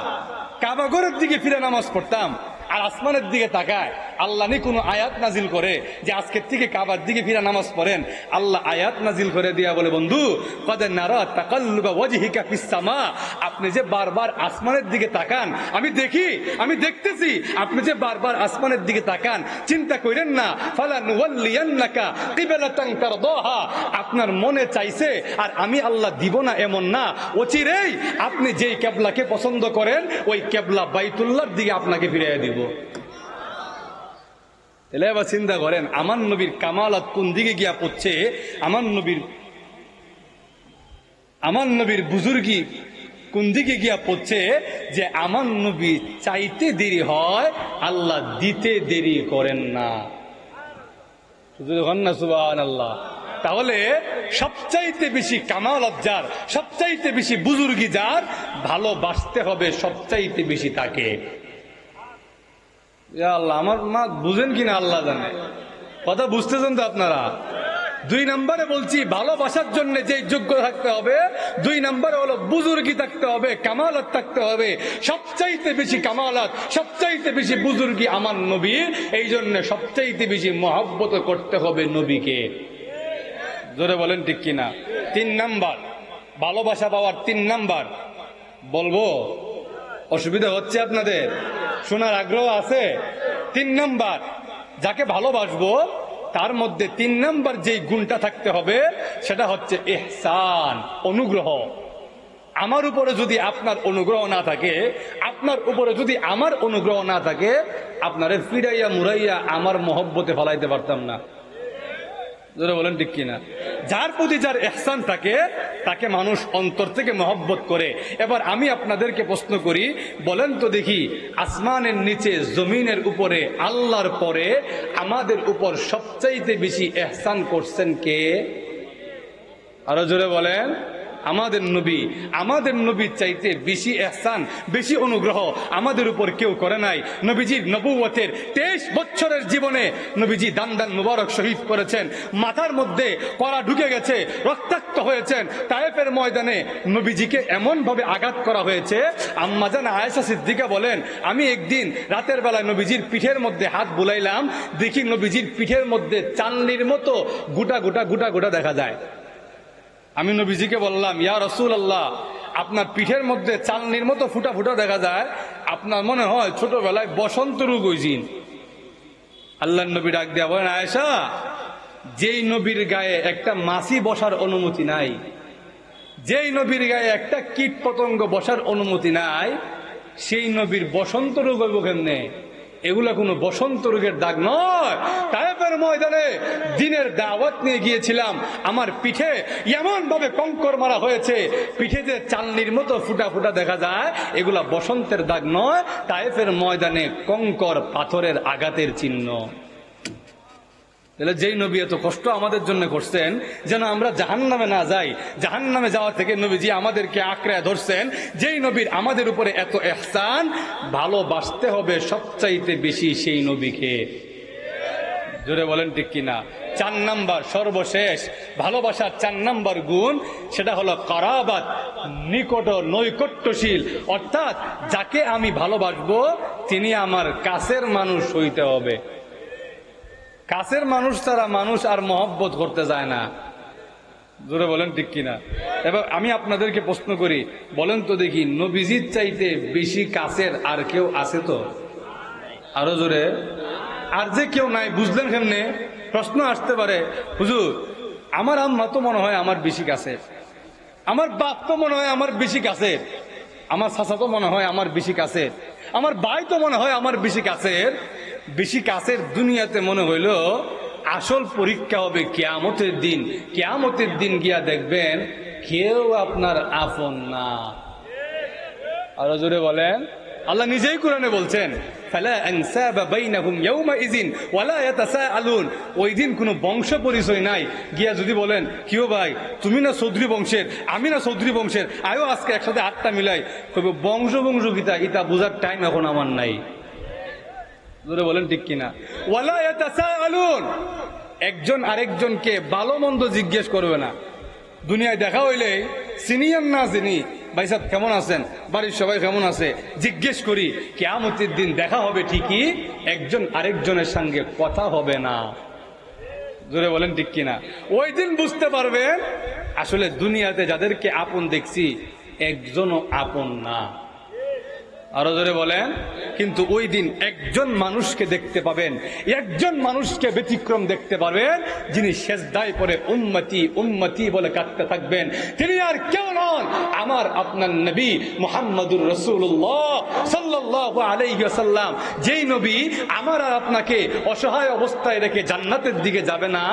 কাবা ঘরের দিকে ফিরে নামাজ পড়তাম, আর আসমানের দিকে তাকায় আল্লাহ নি কোনো আয়াত নাজিল করে যে আজকের থেকে কাবার দিকে ফিরা নামাজ পড়েন, আল্লাহ আয়াত নাজিল করে দিয়া বলে, বন্ধু কদ নারা তাকাল্লুবা ওয়াজহিকা ফিস সামা, আপনি যে বারবার আসমানের দিকে তাকান, আমি দেখি, আমি দেখতেছি আপনি যে বারবার আসমানের দিকে তাকান, চিন্তা করেন না, ফালানুওয়াল্লিয়ান্নাকা কিবলাতান তারদাহা, আপনার মনে চাইছে আর আমি আল্লাহ দিব না এমন না, অচিরেই আপনি যেই কিবলাকে পছন্দ করেন ওই কিবলা বাইতুল্লাহর দিকে আপনাকে ফিরিয়ে দিব। তাহলে এবার চিন্তা করেন আমার নবীর কামালাত কোন দিকে গিয়া পড়ছে, আমার নবীর বুজুর্গি কোন দিকে গিয়া পড়ছে যে আমার নবী চাইতে দেরি হয়, আল্লাহ দিতে দেরি করেন না। সুবহানাল্লাহ। তাহলে সবচাইতে বেশি কামালত যার, সবচাইতে বেশি বুজুর্গি যার, ভালোবাসতে হবে সবচাইতে বেশি তাকে। আল্লাহ আমার মা বুঝেন কিনা আল্লাহ জানে, কথা বুঝতেছেন তো আপনারা? 2 নম্বরে বলছি ভালোবাসার জন্য যে যোগ্য থাকতে হবে, 2 নম্বরে হলো বুজুর্গি থাকতে হবে, কামালত থাকতে হবে। সবচাইতে বেশি কামালত, সবচাইতে বেশি বুজুর্গি আমার নবীর, এই জন্য সবচাইতে বেশি মহব্বত করতে হবে নবীকে। জোরে বলেন ঠিক কিনা? 3 নাম্বার ভালোবাসা পাওয়ার 3 নাম্বার বলবো, অসুবিধা হচ্ছে আপনাদের? শোনার আগ্রহ আছে? 3 নাম্বার যাকে ভালোবাসবো তার মধ্যে 3 নাম্বার যেই গুণটা থাকতে হবে সেটা হচ্ছে ইহসান, অনুগ্রহ। আমার উপরে যদি আপনার অনুগ্রহ না থাকে, আপনার উপরে যদি আমার অনুগ্রহ না থাকে, আপনারে ফিরাইয়া মুরাইয়া আমার মহব্বতে ফলাইতে পারতাম না। বলেন ঠিক কিনা? যার প্রতি যার ইহসান থাকে তাকে মানুষ অন্তর থেকে মহব্বত করে। এবার আমি আপনাদেরকে প্রশ্ন করি, বলেন তো দেখি, আসমানের নিচে জমিনের উপরে আল্লাহর পরে আমাদের উপর সবচাইতে বেশি ইহসান করছেন কে? আরো জোরে বলেন। আমাদের নবী। আমাদের নবীর চাইতে বেশি ইহসান, বেশি অনুগ্রহ আমাদের উপর কেউ করে নাই। নবীজির নবুয়তের 23 বছরের জীবনে নবীজি দান দান মুবারক শহীদ করেছেন, মাথার মধ্যে কড়া ঢুকে গেছে, রক্তাক্ত হয়েছেন। তায়েফের ময়দানে নবীজিকে এমন ভাবে আঘাত করা হয়েছে, আম্মা জান আয়েশা সিদ্দিকা বলেন, আমি একদিন রাতের বেলায় নবীজির পিঠের মধ্যে হাত বুলাইলাম, দেখি নবীজির পিঠের মধ্যে চান্নির মতো গোটা গোটা গোটা গোটা দেখা যায়। আমি নবীজিকে বললাম, ইয়া রাসূলুল্লাহ, আপনার পিঠের মধ্যে চালনির মতো ফুটা ফুটা দেখা যায়, আপনার মনে হয় ছোটবেলায় বসন্ত রোগ হয়েছিল। আল্লাহর নবী ডাক দেয়া বলেন, আয়েশা, যেই নবীর গায়ে একটা মাছি বসার অনুমতি নাই, যেই নবীর গায়ে একটা কীট পতঙ্গ বসার অনুমতি নাই, সেই নবীর বসন্ত রোগ হইব কেমনে? এগুলা কোনো বসন্ত রোগের দাগ নয়। তায়েফের ময়দানে দিনের দাওয়াত নিয়ে গিয়েছিলাম, আমার পিঠে এমন ভাবে কঙ্কর মারা হয়েছে, পিঠে যে চালনির মতো ফুটা ফুটা দেখা যায়, এগুলা বসন্তের দাগ নয়, তায়েফের ময়দানে কঙ্কর পাথরের আঘাতের চিহ্ন। তাহলে যেই নবী এত কষ্ট আমাদের জন্য করছেন যেন আমরা জাহান্নামে না যাই, জাহান্নামে যাওয়া থেকে নবীজি আমাদেরকে আঁকড়ে ধরছেন, যেই নবীর আমাদের উপরে এত ইহসান, ভালোবাসতে হবে সবচাইতে বেশি সেই নবীকে। জোরে বলেন ঠিক কিনা? 4 নাম্বার সর্বশেষ ভালোবাসার 4 নাম্বার গুণ, সেটা হলো কারাবাত, নিকট নৈকট্যশীল। অর্থাৎ যাকে আমি ভালোবাসবো তিনি আমার কাছের মানুষ হইতে হবে। কাছের মানুষ ছাড়া মানুষ আর মহব্বত করতে যায় না। জোরে বলেন ঠিক কিনা? এবার আমি আপনাদেরকে প্রশ্ন করি, বলেন তো দেখি, নবীজির চাইতে বেশি কাছের আর কেউ আছে? তো আরো জোরে। আর যে কেউ নাই, বুঝলেন কেমনে? প্রশ্ন আসতে পারে, হুজুর আমার আম্মা তো মনে হয় আমার বেশি কাছের, আমার বাপ তো মনে হয় আমার বেশি কাছের, আমার চাচা তো মনে হয় আমার বেশি কাছের, আমার ভাই তো মনে হয় আমার বেশি কাছের। বেশি কাছের দুনিয়াতে মনে হইল, আসল পরীক্ষা হবে কিয়ামতের দিন। কিয়ামতের দিন গিয়া দেখবেন কেউ আপনার আপন না। আরো জোরে বলেন। আল্লাহ নিজেই কোরআনে বলছেন, ফালা আনসাবা বাইনাহুম ইয়াউমাইযিন ওয়ালা ইয়াতাসাআলুন। ওই দিন কোনো বংশ পরিচয় নাই। গিয়া যদি বলেন, কিও ভাই তুমি না চৌধুরী বংশের, আমি না চৌধুরী বংশের, আয়ো আজকে একসাথে 8টা মিলাই, কইব বংশ গীতা ইতা বোঝার টাইম এখন আমার নাই। জোরে বলেন ঠিক কিনা? ওয়ালা ইয়াতাসাআলুন। একজন আরেকজনকে ভালো মন্দ জিজ্ঞেস করবে না। দুনিয়ায় দেখা হইলে সিনিয়র না চিনি, ভাই সাহেব কেমন আছেন, বাড়ির সবাই কেমন আছে, জিজ্ঞেস করি কিয়ামতের দিন দেখা হবে ঠিকই, একজন আরেকজনের সঙ্গে কথা হবে না। জোরে বলেন ঠিক কিনা? ওই দিন বুঝতে পারবেন আসলে দুনিয়াতে যাদেরকে আপন দেখছি একজনও আপন না। আরো জোরে বলেন। কিন্তু ওই দিন একজন মানুষকে দেখতে পাবেন, একজন মানুষকে ব্যতিক্রম দেখতে পারবেন, যিনি সেজদায় পড়ে উম্মতি উম্মতি বলে কাঁদতে থাকবেন। তিনি আর কেউ নন, আমার আপনার নবী মুহাম্মদুর রাসূলুল্লাহ সাল্লাল্লাহু আলাইহি ওয়াসাল্লাম। যেই নবী আমার আর আপনাকে অসহায় অবস্থায় রেখে জান্নাতের দিকে যাবে না,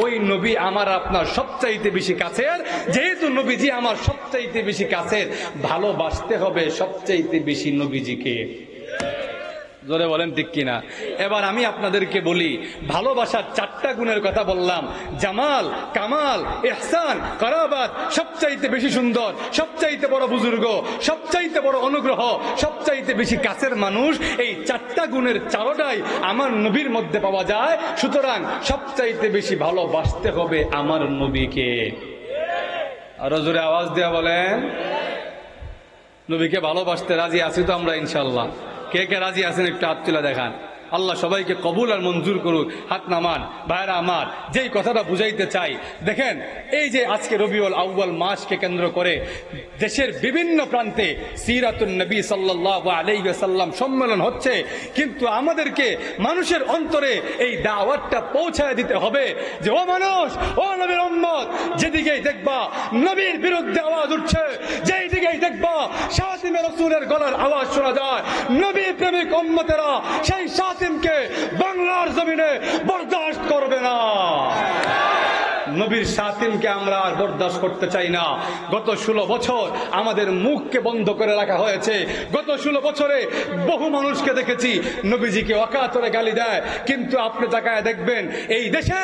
ওই নবী আমার আপনার সবচাইতে বেশি কাছের। যেহেতু নবীজি আমার সবচাইতে বেশি কাছের, ভালোবাসতে হবে সবচাইতে বেশি নবীজিকে। জোরে বলেন ঠিক কিনা? এবার আমি আপনাদেরকে বলি, ভালোবাসার 4টা গুণের কথা বললাম। জামাল, কামাল, ইহসান, কারাবাত, সবচাইতে বেশি সুন্দর, সবচাইতে বড় বুজুর্গ, সবচাইতে বড় অনুগ্রহ, সবচাইতে বেশি কাছের মানুষ, এই 4টা গুণের 4টাই আমার নবীর মধ্যে পাওয়া যায়। সুতরাং সবচাইতে বেশি ভালোবাসতে হবে আমার নবীকে। আরো জোরে আওয়াজ দেয়া বলেন। নবীকে ভালোবাসতে রাজি আছি তো আমরা ইনশাল্লাহ? কে কে রাজি আছেন একটু হাত তুলে দেখান। আল্লাহ সবাইকে কবুল আর মঞ্জুর করুক। হাত নামান। ভাইরা আমার, যেই কথাটা বুঝাইতে চাই, দেখেন এই যে আজকে রবিউল আউয়াল মাসকে কেন্দ্র করে দেশের বিভিন্ন প্রান্তে সিরাতুন নবী সাল্লাল্লাহু আলাইহি ওয়াসাল্লাম সম্মেলন হচ্ছে, কিন্তু আমাদেরকে মানুষের অন্তরে এই দাওয়াতটা পৌঁছায় দিতে হবে যে ও মানুষ, ও নবীর উম্মত, যেদিকেই দেখবা নবীর বিরুদ্ধে আওয়াজ উঠছে, যেই দিকেই দেখবা শাতিমে রাসূলের গলার আওয়াজ শোনা যায়, নবী প্রেমিক উম্মতেরা সেই শাতিমকে বাংলার জমিনে বরদাস্ত করবে না। নবীর শাতিমকে আমরা আর বরদাস্ত করতে চাই না। গত 16 বছর আমাদের মুখকে বন্ধ করে রাখা হয়েছে। গত 16 বছরে বহু মানুষকে দেখেছি নবীজিকে অকাতরে গালি দেয়, কিন্তু আপনি তাকায় দেখবেন এই দেশে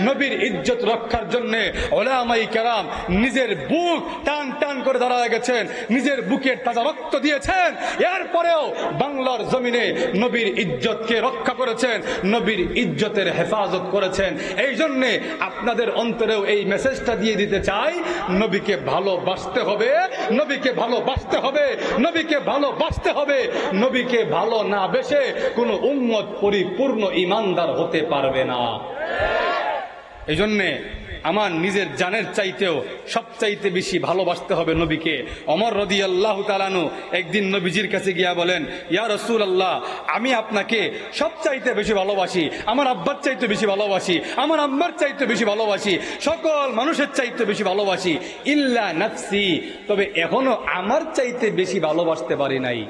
নবীর ইজ্জত রক্ষার জন্য উলামায়ে কেরাম নিজের বুক টান টান করে দাঁড়ায় গেছেন, নিজের বুকের তাজা রক্ত দিয়েছেন, এরপরেও বাংলার জমিনে নবীর ইজ্জতকে রক্ষা করেছেন, নবীর ইজ্জতের হেফাজত করেছেন। এই জন্যে আপনাদের অন্তরেও এই মেসেজটা দিয়ে দিতে চাই, নবীকে ভালোবাসতে হবে, নবীকে ভালোবাসতে হবে, নবীকে ভালোবাসতে হবে। নবীকে ভালো না বেসে কোনো উম্মত পরিপূর্ণ ঈমানদার হতে পারবে না। এই জন্যে আমার নিজের জানের চাইতেও সবচাইতে বেশি ভালোবাসতে হবে নবীকে। ওমর রাদিয়াল্লাহু তাআলা আনহু একদিন নবীজির কাছে গিয়া বলেন, ইয়া রাসূলুল্লাহ, আমি আপনাকে সবচাইতে বেশি ভালোবাসি, আমার আব্বার চাইতে বেশি ভালোবাসি, আমার আম্মার চাইতে বেশি ভালোবাসি, সকল মানুষের চাইতে বেশি ভালোবাসি, ইল্লা নাফসি, তবে এখনো আমার চাইতে বেশি ভালোবাসতে পারি নাই।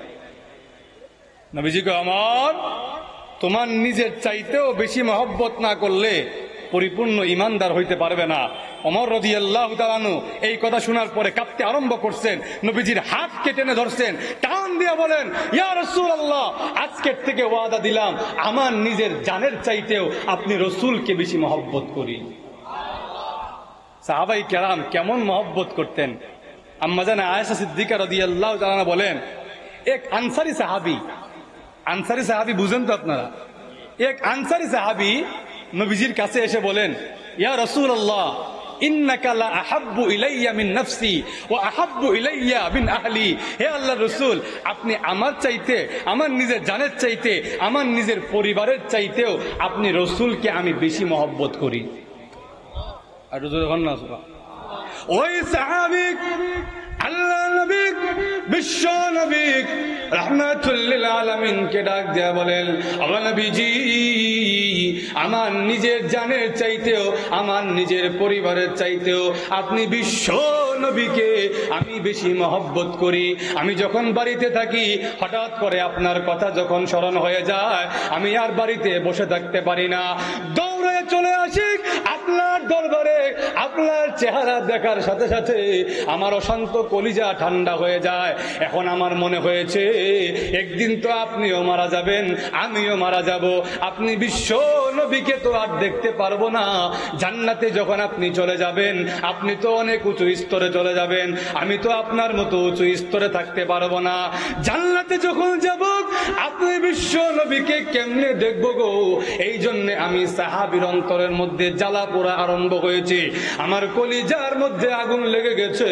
নবীজিকে, আমার তোমার নিজের চাইতেও বেশি মহব্বত না করলে পরিপূর্ণ ঈমানদার হইতে পারবে না। ওমর রাদিয়াল্লাহু তাআলা আনহু এই কথা শোনার পরে কাঁপতে আরম্ভ করছেন, নবীজির হাতকে টেনে ধরছেন, টান দিয়ে বলেন, ইয়া রাসূলুল্লাহ, আজকের থেকে ওয়াদা দিলাম আমার নিজের জানের চাইতেও আপনি রাসূলকে বেশি মহব্বত করি। সাহাবায়ে কেরাম কেমন মহব্বত করতেন। আম্মা জান আয়েশা সিদ্দিকা রাদিয়াল্লাহু তাআলা আনহা বলেন, এক আনসারী সাহাবী বুঝেন তো আপনারা, এক আনসারী সাহাবী নবীজির কাছে এসে বলেন, ইয়া রাসূলুল্লাহ, ইন্নাকা লা আহাব্বু ইলাইয়া মিন নাফসি ওয়া আহাব্বু ইলাইয়া মিন আহলি। হে আল্লাহর রাসূল, আপনি আমার চাইতে, আমার নিজের জানের চাইতে, আমার নিজের পরিবারের চাইতেও আপনি রাসূলকে আমি বেশি মহব্বত করি। আর যখন না ওই সাহাবী আল্লাহ নবী, বিশ্ব নবী রাহমাতুল লিল আলামিন কে ডাক দেয়া বলেন, আমার নবীজি, আমার নিজের জানের চাইতেও, আমার নিজের পরিবারের চাইতেও আপনি বিশ্ব নবীকে আমি বেশি মহব্বত করি। আমি যখন বাড়িতে থাকি, হঠাৎ করে আপনার কথা যখন স্মরণ হয়ে যায়, আমি আর বাড়িতে বসে থাকতে পারি না, দৌড়ে চলে আসি আপনার দরবারে। আপনার চেহারা দেখার সাথে সাথে আমার অশান্ত কলিজা ঠান্ডা হয়ে যায়। এখন আমার মনে হয়েছে একদিন তো আপনিও মারা যাবেন, আমিও মারা যাব, আপনি বিশ্ব নবীকে তো আর দেখতে পারবো না। জান্নাতে যখন আপনি চলে যাবেন, আপনি তো অনেক উঁচু স্তরে চলে যাবেন, আমি তো আপনার মতো উঁচু স্তরে থাকতে পারবো না। জান্নাতে যখন যাব, আপনি বিশ্ব নবীকে কেমনে দেখবো গো? এই জন্য আমি সাহাবীর অন্তরের মধ্যে জ্বালা পোড়া আরম্ভ আরম্ভ হয়েছে, আমার কলিজার মধ্যে আগুন লেগে গেছে।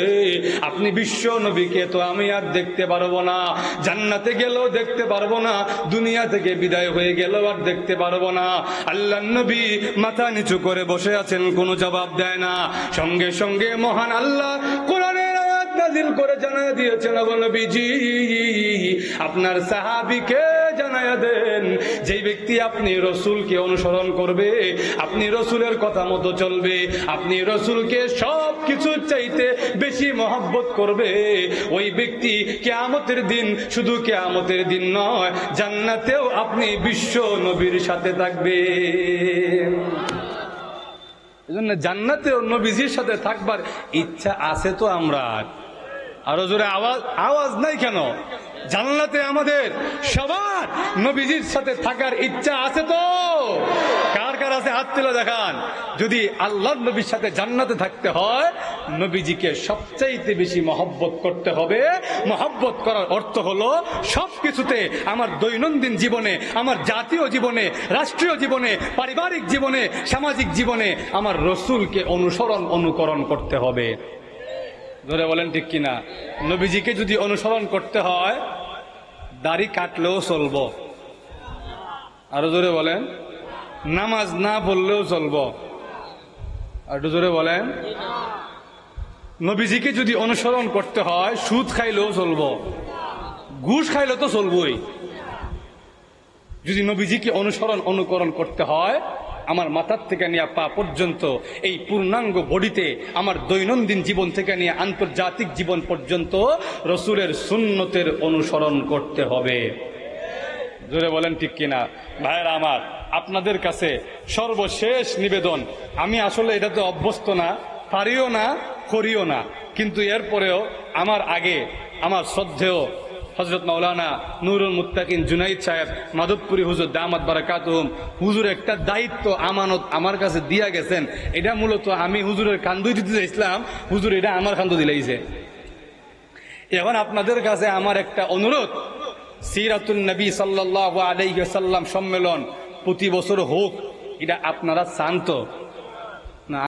আপনি বিশ্ব নবীকে তো আমি আর দেখতে পারবো না, জান্নাতে গেলেও দেখতে পারবো না, দুনিয়া থেকে বিদায় হয়ে গেলেও আর দেখতে পারবো না। আল্লাহর নবী মাথা নিচু করে বসে আছেন, কোনো জবাব দেয় না। সঙ্গে সঙ্গে মহান আল্লাহ কোরআনের আয়াত নাযিল করে জানায় দিয়েছেন, ও নবীজি আপনার সাহাবীকে জানায়া দেন, যেই ব্যক্তি আপনি রসুলকে অনুসরণ করবে, আপনি রসুলের কথা মতো চলবে, আপনি রসুলকে সব কিছু চাইতে বেশি মহব্বত করবে, ওই ব্যক্তি কিয়ামতের দিন, শুধু কিয়ামতের দিন নয়, জান্নাতেও আপনি বিশ্ব নবীর সাথে থাকবে। এজন্য জান্নাতেও নবীজির সাথে থাকবার ইচ্ছা আছে তো আমরা। আরো জোরে আওয়াজ নাই কেন? জান্নাতে আমাদের সবার নবীজির সাথে থাকার ইচ্ছা আছে তো? কার কার আছে হাত তুলে দেখান। যদি আল্লাহর নবীর সাথে জান্নাতে থাকতে হয়, নবীজিকে সবচাইতে বেশি মহব্বত করতে হবে। মহব্বত করার অর্থ হলো সবকিছুতে, আমার দৈনন্দিন জীবনে, আমার জাতীয় জীবনে, রাষ্ট্রীয় জীবনে, পারিবারিক জীবনে, সামাজিক জীবনে আমার রসুলকে অনুকরণ করতে হবে। ধরে বলেন ঠিক কিনা? নবীজিকে যদি অনুসরণ করতে হয়, দাড়ি কাটলেও চলবো। আরো জোরে বলেন। নামাজ না পড়লেও চলবো। আরো জোরে বলেন। নবীজিকে যদি অনুসরণ করতে হয়, সুদ খাইলেও চলবো, ঘুষ খাইলেও তো চলবই। যদি নবীজিকে অনুকরণ করতে হয়, আমার মাথার থেকে নিয়ে পা পর্যন্ত এই পূর্ণাঙ্গ বডিতে, আমার দৈনন্দিন জীবন থেকে নিয়ে আন্তর্জাতিক জীবন পর্যন্ত রসুলের সুন্নতের অনুসরণ করতে হবে। জোরে বলেন ঠিক কিনা? ভাইরা আমার, আপনাদের কাছে সর্বশেষ নিবেদন, আমি আসলে এটাতে অভ্যস্ত না, পারিও না, করিও না, কিন্তু এরপরেও আমার আগে আমার শ্রদ্ধেয় হযরত মাওলানা নুরুল মুত্তাকিন জুনাইদ সাহেব মাধবপুরী হুজুর দামাত বারাকাতুহুম, হুজুর একটা দায়িত্ব আমানত আমার কাছে দিয়া গেছেন। এটা মূলত আমি হুজুরের কান্দুই দিতে চাইছিলাম, হুজুর এটা আমার কান্দু দিলাইছে। এখন আপনাদের কাছে আমার একটা অনুরোধ, সিরাতুন নবী সাল্লাল্লাহু আলাইহি ওয়াসাল্লাম সম্মেলন প্রতি বছর হোক, এটা আপনারা চান তো?